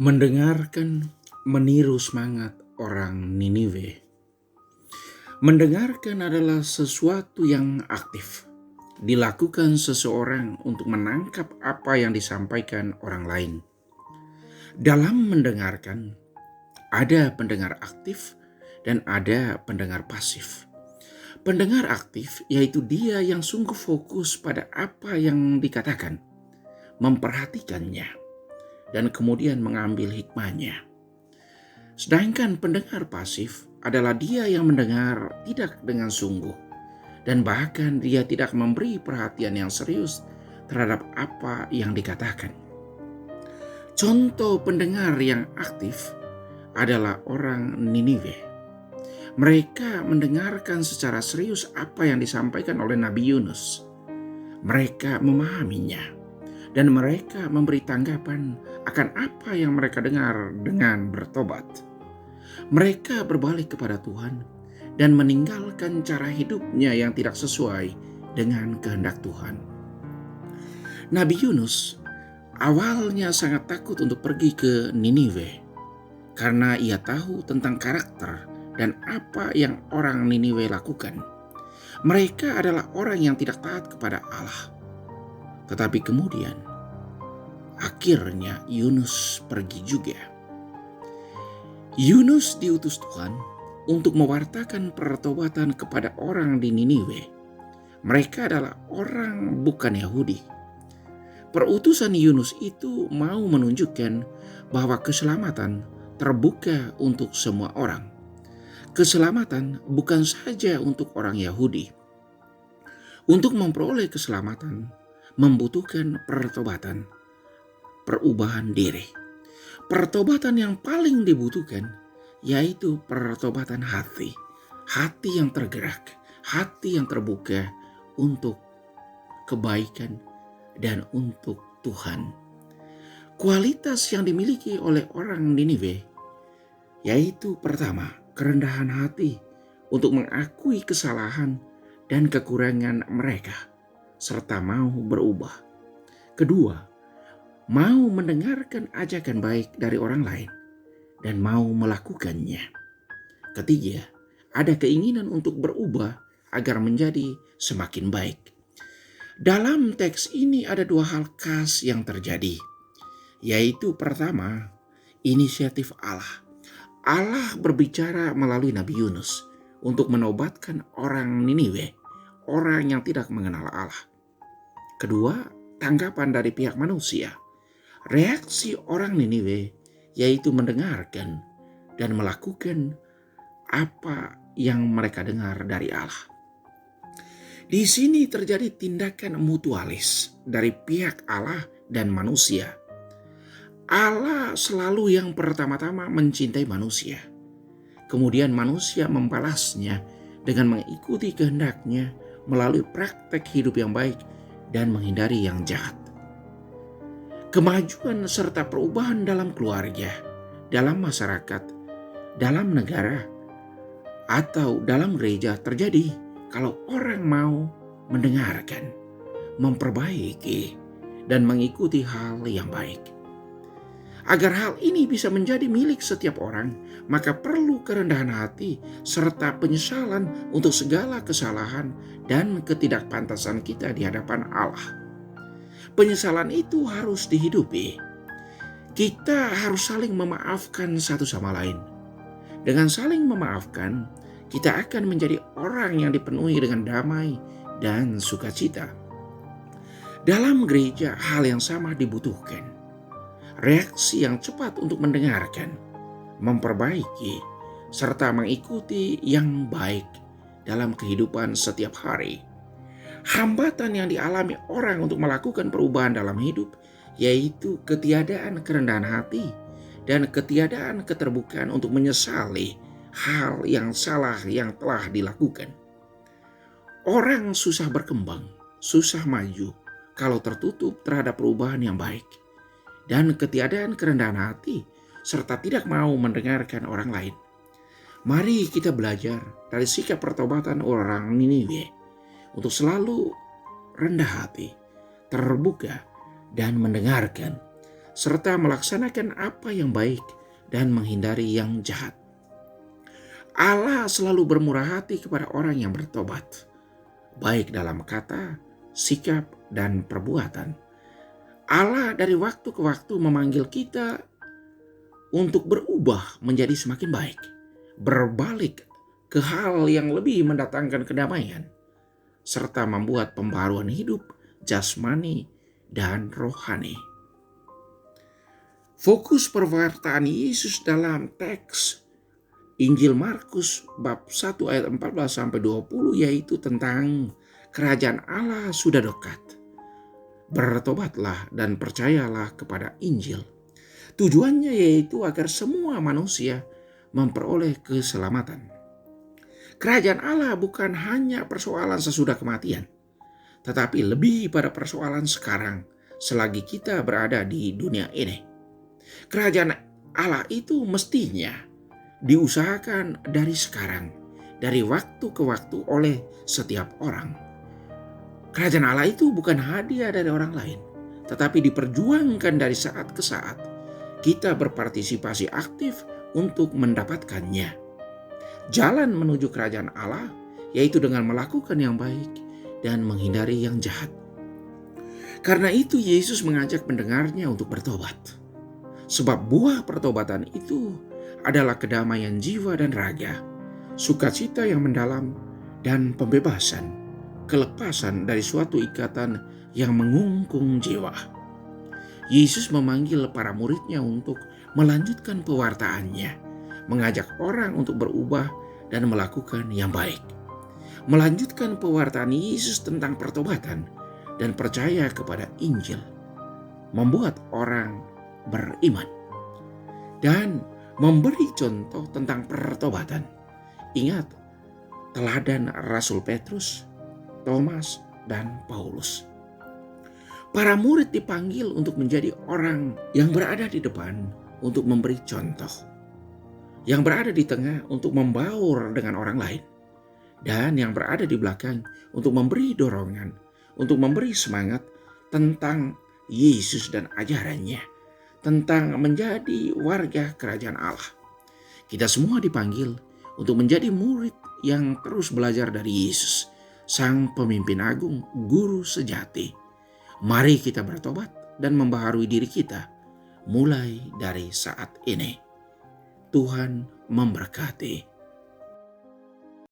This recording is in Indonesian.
Mendengarkan meniru semangat orang Niniwe. Mendengarkan adalah sesuatu yang aktif, dilakukan seseorang untuk menangkap apa yang disampaikan orang lain. Dalam mendengarkan, ada pendengar aktif dan ada pendengar pasif. Pendengar aktif yaitu dia yang sungguh fokus pada apa yang dikatakan, memperhatikannya, dan kemudian mengambil hikmahnya. Sedangkan pendengar pasif adalah dia yang mendengar tidak dengan sungguh, dan bahkan dia tidak memberi perhatian yang serius terhadap apa yang dikatakan. Contoh pendengar yang aktif adalah orang Niniwe. Mereka mendengarkan secara serius apa yang disampaikan oleh Nabi Yunus. Mereka memahaminya, dan mereka memberi tanggapan akan apa yang mereka dengar dengan bertobat. Mereka berbalik kepada Tuhan dan meninggalkan cara hidupnya yang tidak sesuai dengan kehendak Tuhan. Nabi Yunus awalnya sangat takut untuk pergi ke Niniwe karena ia tahu tentang karakter dan apa yang orang Niniwe lakukan. Mereka adalah orang yang tidak taat kepada Allah. Tetapi kemudian akhirnya Yunus pergi juga. Yunus diutus Tuhan untuk mewartakan pertobatan kepada orang di Niniwe. Mereka adalah orang bukan Yahudi. Perutusan Yunus itu mau menunjukkan bahwa keselamatan terbuka untuk semua orang. Keselamatan bukan saja untuk orang Yahudi. Untuk memperoleh keselamatan membutuhkan pertobatan, perubahan diri. Pertobatan yang paling dibutuhkan yaitu pertobatan hati. Hati yang tergerak, hati yang terbuka untuk kebaikan dan untuk Tuhan. Kualitas yang dimiliki oleh orang Niniwe yaitu pertama, kerendahan hati untuk mengakui kesalahan dan kekurangan mereka serta mau berubah. Kedua, mau mendengarkan ajakan baik dari orang lain dan mau melakukannya. Ketiga, ada keinginan untuk berubah agar menjadi semakin baik. Dalam teks ini ada dua hal khas yang terjadi, yaitu pertama, inisiatif Allah. Allah berbicara melalui Nabi Yunus untuk menobatkan orang Niniwe, orang yang tidak mengenal Allah. Kedua, tanggapan dari pihak manusia. Reaksi orang Niniwe yaitu mendengarkan dan melakukan apa yang mereka dengar dari Allah. Di sini terjadi tindakan mutualis dari pihak Allah dan manusia. Allah selalu yang pertama-tama mencintai manusia. Kemudian manusia membalasnya dengan mengikuti kehendaknya melalui praktek hidup yang baik dan menghindari yang jahat. Kemajuan serta perubahan dalam keluarga, dalam masyarakat, dalam negara, atau dalam gereja terjadi kalau orang mau mendengarkan, memperbaiki, dan mengikuti hal yang baik. Agar hal ini bisa menjadi milik setiap orang, maka perlu kerendahan hati serta penyesalan untuk segala kesalahan dan ketidakpantasan kita di hadapan Allah. Penyesalan itu harus dihidupi. Kita harus saling memaafkan satu sama lain. Dengan saling memaafkan, kita akan menjadi orang yang dipenuhi dengan damai dan sukacita. Dalam gereja, hal yang sama dibutuhkan. Reaksi yang cepat untuk mendengarkan, memperbaiki, serta mengikuti yang baik dalam kehidupan setiap hari. Hambatan yang dialami orang untuk melakukan perubahan dalam hidup yaitu ketiadaan kerendahan hati dan ketiadaan keterbukaan untuk menyesali hal yang salah yang telah dilakukan. Orang susah berkembang, susah maju kalau tertutup terhadap perubahan yang baik dan ketiadaan kerendahan hati serta tidak mau mendengarkan orang lain. Mari kita belajar dari sikap pertobatan orang Niniwe untuk selalu rendah hati, terbuka, dan mendengarkan serta melaksanakan apa yang baik dan menghindari yang jahat. Allah selalu bermurah hati kepada orang yang bertobat, baik dalam kata, sikap, dan perbuatan. Allah dari waktu ke waktu memanggil kita untuk berubah menjadi semakin baik, berbalik ke hal yang lebih mendatangkan kedamaian, serta membuat pembaruan hidup jasmani dan rohani. Fokus perwartaan Yesus dalam teks Injil Markus bab 1 ayat 14-20 yaitu tentang kerajaan Allah sudah dekat. Bertobatlah dan percayalah kepada Injil. Tujuannya yaitu agar semua manusia memperoleh keselamatan. Kerajaan Allah bukan hanya persoalan sesudah kematian, tetapi lebih pada persoalan sekarang selagi kita berada di dunia ini. Kerajaan Allah itu mestinya diusahakan dari sekarang, dari waktu ke waktu oleh setiap orang. Kerajaan Allah itu bukan hadiah dari orang lain, tetapi diperjuangkan dari saat ke saat. Kita berpartisipasi aktif untuk mendapatkannya. Jalan menuju kerajaan Allah yaitu dengan melakukan yang baik dan menghindari yang jahat. Karena itu Yesus mengajak pendengarnya untuk bertobat. Sebab buah pertobatan itu adalah kedamaian jiwa dan raga, sukacita yang mendalam, dan pembebasan, kelepasan dari suatu ikatan yang mengungkung jiwa. Yesus memanggil para muridnya untuk melanjutkan pewartaannya, mengajak orang untuk berubah dan melakukan yang baik. Melanjutkan pewartaan Yesus tentang pertobatan dan percaya kepada Injil, membuat orang beriman. Dan memberi contoh tentang pertobatan. Ingat, teladan Rasul Petrus, Thomas, dan Paulus. Para murid dipanggil untuk menjadi orang yang berada di depan untuk memberi contoh, yang berada di tengah untuk membaur dengan orang lain, dan yang berada di belakang untuk memberi dorongan, untuk memberi semangat tentang Yesus dan ajarannya, tentang menjadi warga kerajaan Allah. Kita semua dipanggil untuk menjadi murid yang terus belajar dari Yesus, Sang Pemimpin Agung, Guru sejati. Mari kita bertobat dan membaharui diri kita mulai dari saat ini. Tuhan memberkati.